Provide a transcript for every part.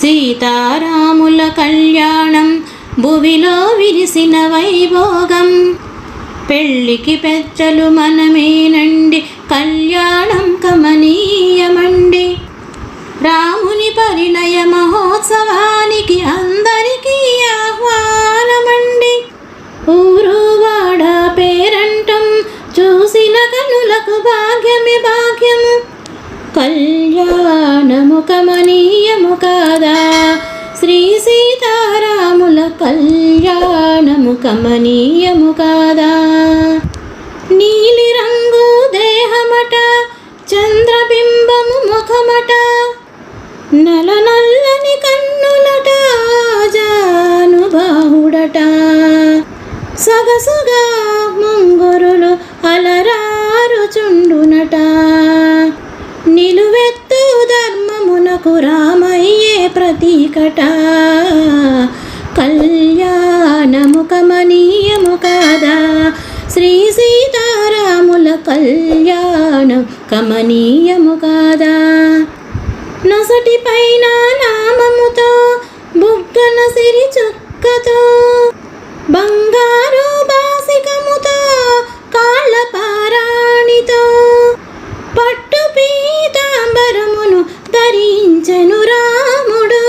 సీతారాముల కళ్యాణం భువిలో విరిసిన వైభోగం. పెళ్ళికి పెద్దలు మనమేనండి, కళ్యాణం కమనీయమండి. రాముని పరిణయ మహోత్సవానికి అందరికీ ఆహ్వానమండి. ఊరు వాడ పేరంటం చూసిన కనులకు భాగ్యమే భాగ్యము. కళ్యాణము కమనీయము కాదా, శ్రీ సీతారాముల కళ్యాణము కమనీయము కాదా. నీలి రంగు దేహమట, చంద్రబింబము ముఖమట, నల నల్లని కన్నులట, జానుబాహుడట. సగసుగా ముంగురులు అలరారుచుండునట. నిలువెత్తు ధర్మమునకు రామయ్యే ప్రతీకట. కళ్యాణము కమనీయము కాదా, శ్రీ సీతారాముల కళ్యాణం కమనీయము కాదా. నొసటి పైన నామముతో, బుగ్గన సిరి చుక్కతో, బంగారు బాసికముతో, కాళ్ళ పారాణితో, పట్టు పీతాంబరమును ధరించెను రాముడు.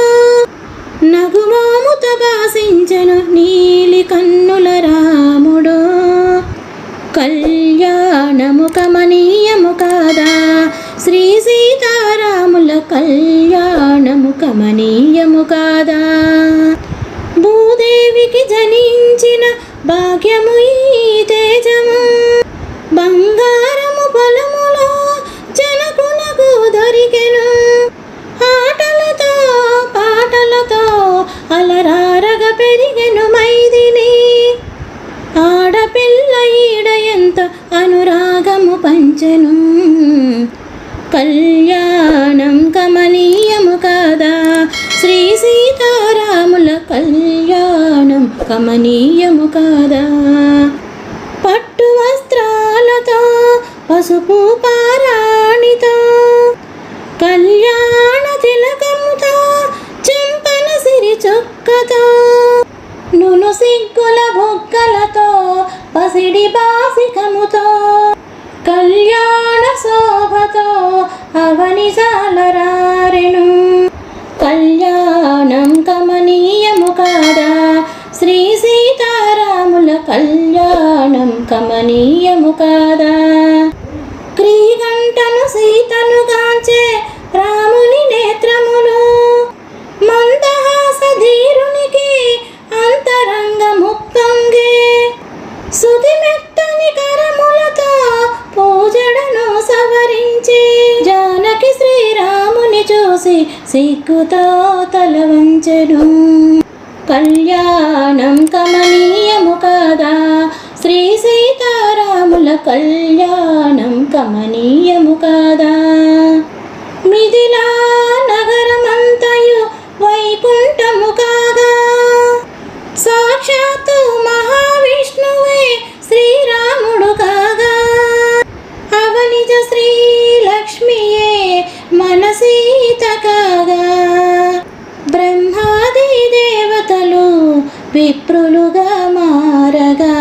నగుమోముతో భాసించెను నీలి కన్నుల రాముడు. కళ్యాణము కమనీయము కాదా, శ్రీ సీతారాముల కళ్యాణము కమనీయము కాదా. భూదేవికి జనించిన భాగ్యము ఈ తేజము. బంగారము పొలములో జనకులకు దొరికెను. ఆటలతో పాటలతో అలరారగా పెరిగెను మైదిని. ఆడపిల్ల ఈడ ఎంత అనురాగము పంచెను. కళ్యాణం కమనీయము కాదా, శ్రీ సీతారాముల కళ్యాణం కమనీయము కాదా. పట్టు వస్త్రాలతో, పసుపు పారాణితో, కళ్యాణ తిలకముతో, చెంపన సిరి చొక్కతో, నును సిగ్గుల బుగ్గలతో, పసిడి బాసికముతో, కళ్యాణ శోభతో అవని సాలరారెను. కళ్యాణం కమనీయము కాదా, శ్రీ సీతారాముల కళ్యాణం కమనీయము కాదా. క్రీగంటను సీతను గాంచే రాముని నేత్రములు, మందహాస ధీరునికి అంతరంగ ముక్తంగే. సుతి మెత్తని కరములతో పూజడను సవరించి, జానకి శ్రీరాముని చూసి సిగ్గుతో తల వంచెను. కళ్యాణం కమనీయము కాదా, శ్రీ సీతారాముల కళ్యాణం కమనీయము కాదా. మిథిలా నగరమంతయు వైకుంఠము కాగా, సాక్షాత్తు మహావిష్ణువే శ్రీరాముడు కాగా. అవనిజ శ్రీలక్ష్మియే మన సీత కాగా. బ్రహ్మాది దేవతలు విప్రులుగా మారగా.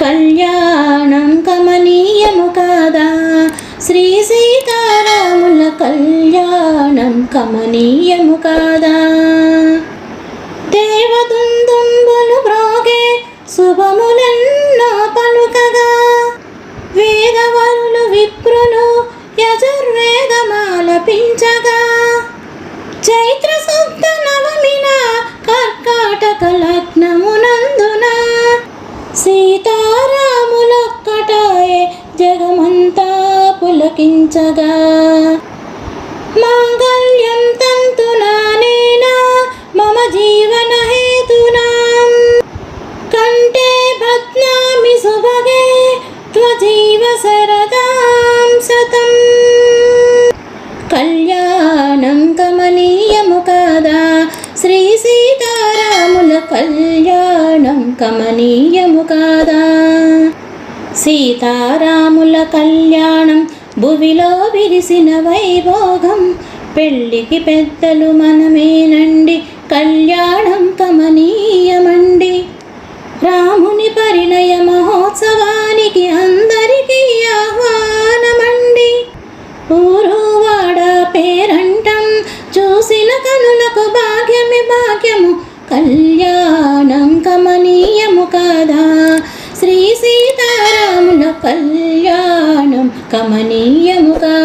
కళ్యాణం కమనీయము కాదా, శ్రీ సీతారాముల కళ్యాణం కమనీయము కాదా. దేవదుందుంబులు బ్రోగే శుభములెన్నో పలుకగా, వేదవరులు విప్రులు యజుర్వేదమాలపించగా. చైత్ర శుద్ధ నవమిన కర్కాటక లగ్నమునందున, సీతారాములొక్కటాయే జగమంతా పులకించగా. మాంగళ్యం తంతునానేనా మమ జీవన హేతునాం, కంఠే బధ్నామి సుభగే త్వజీవ శరదాం శతం. కళ్యాణం కమనీయము కాదా, శ్రీ సీతారాముల కళ్యాణం కమనీయము కాదా. సీతారాముల కళ్యాణం భువిలో విరిసిన వైభోగం. పెళ్ళికి పెద్దలు మనమేనండి, కళ్యాణం కమనీయమండి. రాముని పరిణయ మహోత్సవానికి అందరికీ ఆహ్వానమండి. ఊరు వాడ పేరంటం చూసిన కనులకు భాగ్యమి భాగ్యము, కళ్యాణం కమనీయము కాదా. శ్రీ సీతారాముల కళ్యాణం కమనీయము కాదా.